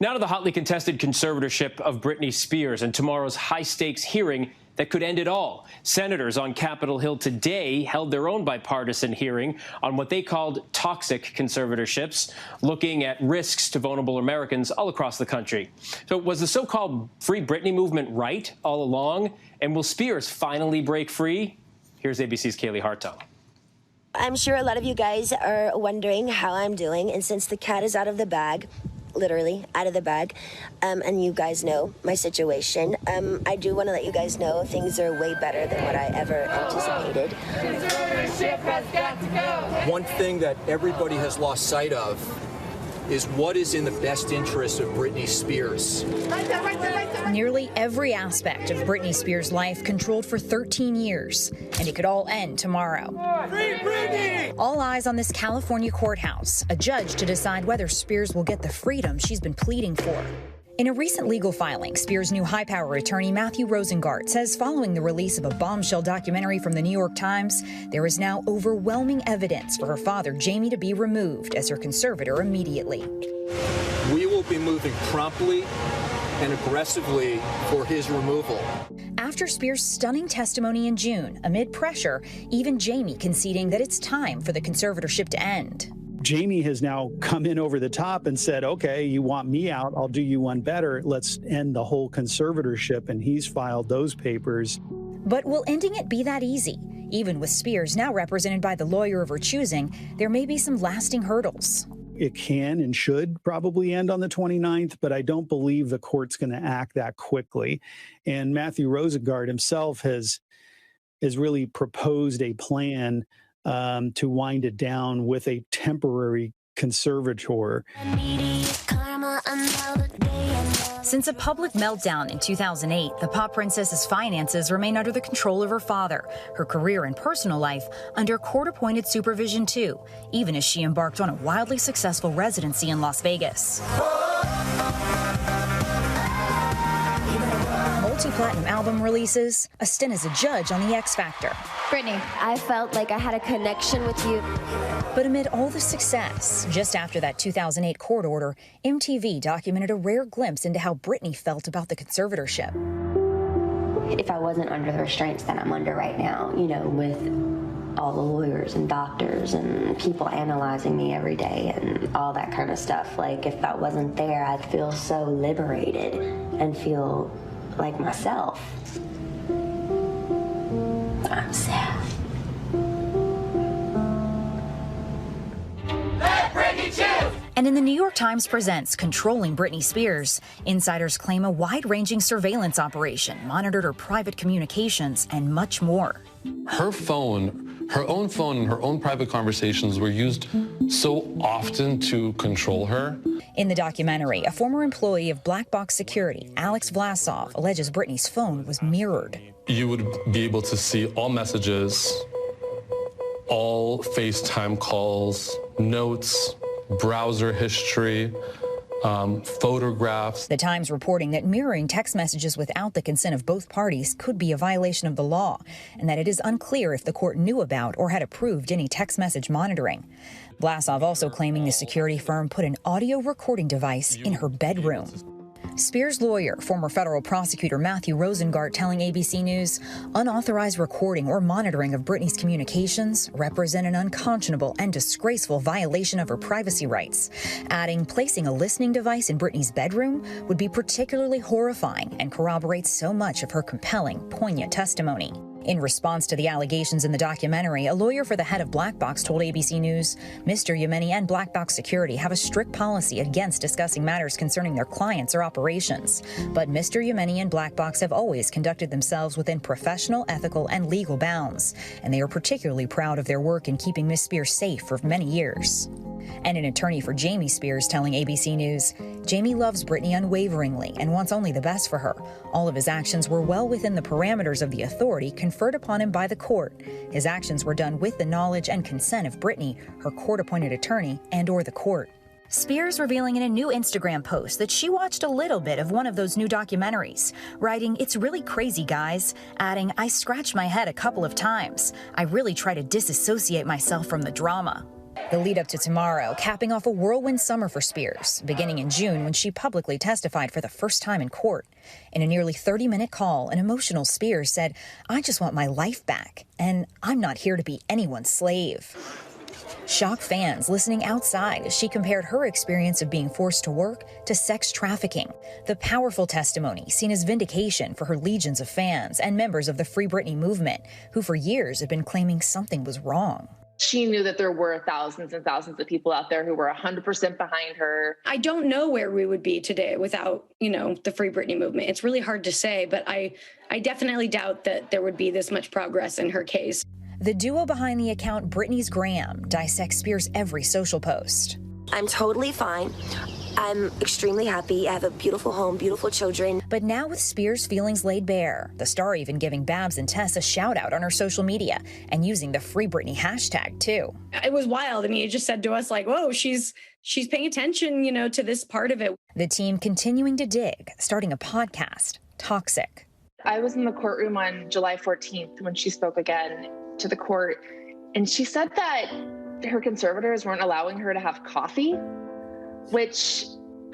Now to the hotly contested conservatorship of Britney Spears and tomorrow's high-stakes hearing that could end it all. Senators on Capitol Hill today held their own bipartisan hearing on what they called toxic conservatorships, looking at risks to vulnerable Americans all across the country. So was the so-called Free Britney movement right all along? And will Spears finally break free? Here's ABC's Kaylee Hartung. I'm sure a lot of you guys are wondering how I'm doing, and since the cat is out of the bag, literally out of the bag, and you guys know my situation, I do want to let you guys know things are way better than what I ever anticipated. One thing that everybody has lost sight of is what is in the best interest of Britney Spears. Nearly every aspect of Britney Spears' life controlled for 13 years, and it could all end tomorrow. Free Britney! All eyes on this California courthouse, a judge to decide whether Spears will get the freedom she's been pleading for. In a recent legal filing, Spears' new high-power attorney Matthew Rosengart says following the release of a bombshell documentary from the New York Times, there is now overwhelming evidence for her father, Jamie, to be removed as her conservator immediately. We will be moving promptly and aggressively for his removal. After Spears' stunning testimony in June, amid pressure, even Jamie conceding that it's time for the conservatorship to end. Jamie has now come in over the top and said, okay, you want me out, I'll do you one better. Let's end the whole conservatorship, and he's filed those papers. But will ending it be that easy? Even with Spears now represented by the lawyer of her choosing, there may be some lasting hurdles. It can and should probably end on the 29th, but I don't believe the court's going to act that quickly. And Matthew Rosengart himself has really proposed a plan to wind it down with a temporary conservator. Since a public meltdown in 2008, the pop princess's finances remain under the control of her father, her career and personal life under court-appointed supervision too, even as she embarked on a wildly successful residency in Las Vegas. Multi-platinum album releases, a stint as a judge on The X Factor. Britney, I felt like I had a connection with you. But amid all the success, just after that 2008 court order, MTV documented a rare glimpse into how Britney felt about the conservatorship. If I wasn't under the restraints that I'm under right now, you know, with all the lawyers and doctors and people analyzing me every day and all that kind of stuff, like if that wasn't there, I'd feel so liberated and feel like myself. I'm sad. Let Britney choose! And in the New York Times presents Controlling Britney Spears, insiders claim a wide-ranging surveillance operation monitored her private communications and much more. Her phone, her own phone and her own private conversations were used so often to control her. In the documentary, a former employee of Black Box Security, Alex Vlasov, alleges Britney's phone was mirrored. You would be able to see all messages, all FaceTime calls, notes, browser history, photographs. The Times reporting that mirroring text messages without the consent of both parties could be a violation of the law, and that it is unclear if the court knew about or had approved any text message monitoring. Vlasov also claiming the security firm put an audio recording device in her bedroom. Spears' lawyer, former federal prosecutor Matthew Rosengart, telling ABC News, unauthorized recording or monitoring of Britney's communications represent an unconscionable and disgraceful violation of her privacy rights, adding placing a listening device in Britney's bedroom would be particularly horrifying and corroborates so much of her compelling, poignant testimony. In response to the allegations in the documentary, a lawyer for the head of Black Box told ABC News, Mr. Yemeni and Black Box Security have a strict policy against discussing matters concerning their clients or operations. But Mr. Yemeni and Black Box have always conducted themselves within professional, ethical, and legal bounds, and they are particularly proud of their work in keeping Miss Spears safe for many years. And an attorney for Jamie Spears telling ABC News, Jamie loves Britney unwaveringly and wants only the best for her. All of his actions were well within the parameters of the authority conferred upon him by the court. His actions were done with the knowledge and consent of Britney, her court-appointed attorney, and/or the court. Spears revealing in a new Instagram post that she watched a little bit of one of those new documentaries, writing, "It's really crazy, guys," adding, "I scratched my head a couple of times. I really try to disassociate myself from the drama." The lead up to tomorrow, capping off a whirlwind summer for Spears, beginning in June when she publicly testified for the first time in court. In a nearly 30-minute call, an emotional Spears said, "I just want my life back, and I'm not here to be anyone's slave." Shocked fans listening outside as she compared her experience of being forced to work to sex trafficking. The powerful testimony seen as vindication for her legions of fans and members of the Free Britney movement, who for years had been claiming something was wrong. She knew that there were thousands and thousands of people out there who were 100% behind her. I don't know where we would be today without, the Free Britney movement. It's really hard to say, but I definitely doubt that there would be this much progress in her case. The duo behind the account Britney's Graham dissects Spears' every social post. I'm totally fine. I'm extremely happy. I have a beautiful home, beautiful children. But now with Spears' feelings laid bare, the star even giving Babs and Tess a shout out on her social media and using the Free Britney hashtag too. It was wild. I mean, it just said to us like, whoa, she's paying attention, to this part of it. The team continuing to dig, starting a podcast, Toxic. I was in the courtroom on July 14th when she spoke again to the court, and she said that her conservators weren't allowing her to have coffee, which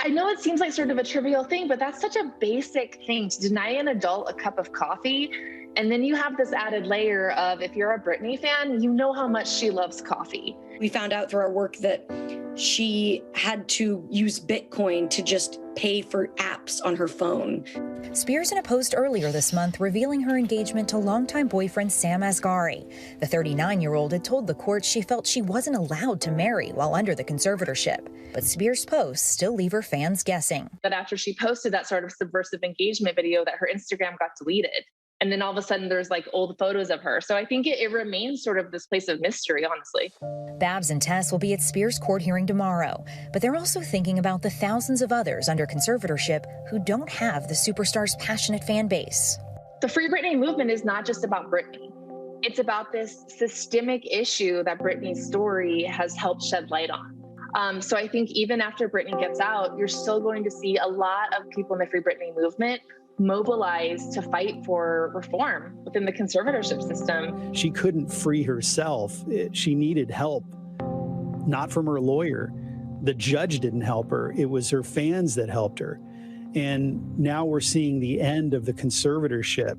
I know it seems like sort of a trivial thing, but that's such a basic thing to deny an adult a cup of coffee. And then you have this added layer of, if you're a Britney fan, you know how much she loves coffee. We found out through our work that she had to use Bitcoin to just pay for apps on her phone. Spears in a post earlier this month revealing her engagement to longtime boyfriend Sam Asghari. The 39-year-old had told the court she felt she wasn't allowed to marry while under the conservatorship. But Spears' posts still leave her fans guessing. That after she posted that sort of subversive engagement video, that her Instagram got deleted. And then all of a sudden there's like old photos of her. So I think it remains sort of this place of mystery, honestly. Babs and Tess will be at Spears' court hearing tomorrow, but they're also thinking about the thousands of others under conservatorship who don't have the superstar's passionate fan base. The Free Britney movement is not just about Britney. It's about this systemic issue that Britney's story has helped shed light on. So I think even after Britney gets out, you're still going to see a lot of people in the Free Britney movement mobilized to fight for reform within the conservatorship system. She couldn't free herself. She needed help, not from her lawyer. The judge didn't help her. It was her fans that helped her. And now we're seeing the end of the conservatorship.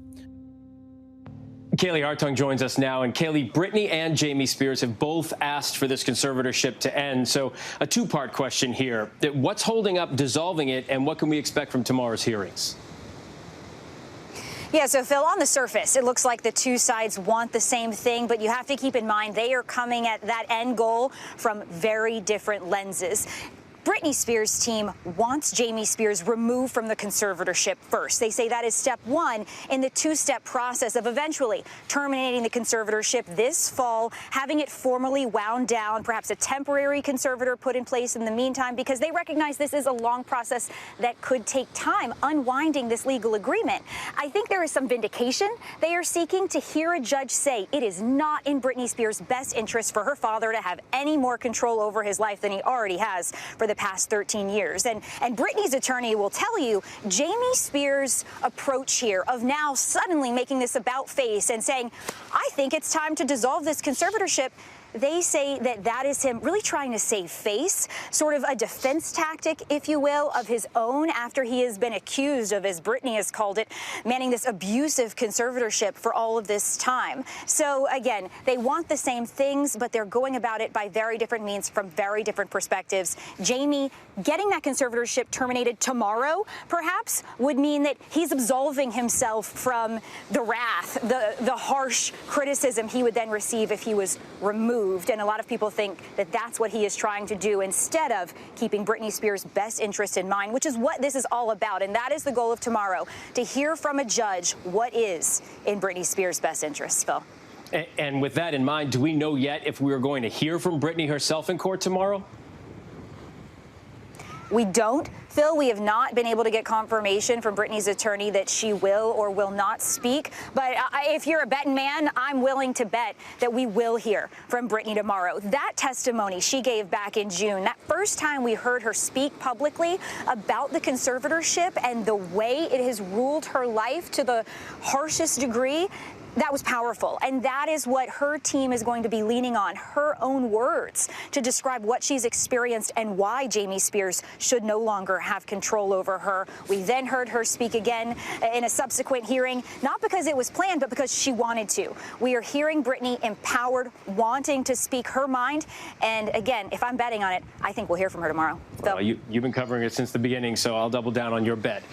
Kaylee Hartung joins us now. And Kaylee, Britney and Jamie Spears have both asked for this conservatorship to end. So a two-part question here. What's holding up dissolving it, and what can we expect from tomorrow's hearings? Yeah, so Phil, on the surface, it looks like the two sides want the same thing, but you have to keep in mind they are coming at that end goal from very different lenses. Britney Spears' team wants Jamie Spears removed from the conservatorship first. They say that is step one in the two-step process of eventually terminating the conservatorship this fall, having it formally wound down, perhaps a temporary conservator put in place in the meantime, because they recognize this is a long process that could take time, unwinding this legal agreement. I think there is some vindication they are seeking to hear a judge say it is not in Britney Spears' best interest for her father to have any more control over his life than he already has for the past 13 years. And Britney's attorney will tell you Jamie Spears' approach here of now suddenly making this about face and saying, I think it's time to dissolve this conservatorship. They say that that is him really trying to save face, sort of a defense tactic, if you will, of his own after he has been accused of, as Britney has called it, manning this abusive conservatorship for all of this time. So again, they want the same things, but they're going about it by very different means from very different perspectives. Jamie getting that conservatorship terminated tomorrow, perhaps, would mean that he's absolving himself from the wrath, the harsh criticism he would then receive if he was removed. And a lot of people think that that's what he is trying to do instead of keeping Britney Spears' best interest in mind, which is what this is all about. And that is the goal of tomorrow, to hear from a judge what is in Britney Spears' best interest, Phil. And with that in mind, do we know yet if we are going to hear from Britney herself in court tomorrow? We don't. Phil, we have not been able to get confirmation from Britney's attorney that she will or will not speak. But if you're a betting man, I'm willing to bet that we will hear from Britney tomorrow. That testimony she gave back in June, that first time we heard her speak publicly about the conservatorship and the way it has ruled her life to the harshest degree, That was powerful. And that is what her team is going to be leaning on, her own words, to describe what she's experienced and why Jamie Spears should no longer have control over her. We then heard her speak again in a subsequent hearing, not because it was planned, but because she wanted to. We are hearing Britney empowered, wanting to speak her mind. And again, if I'm betting on it, I think we'll hear from her tomorrow. Well, you've been covering it since the beginning, so I'll double down on your bet.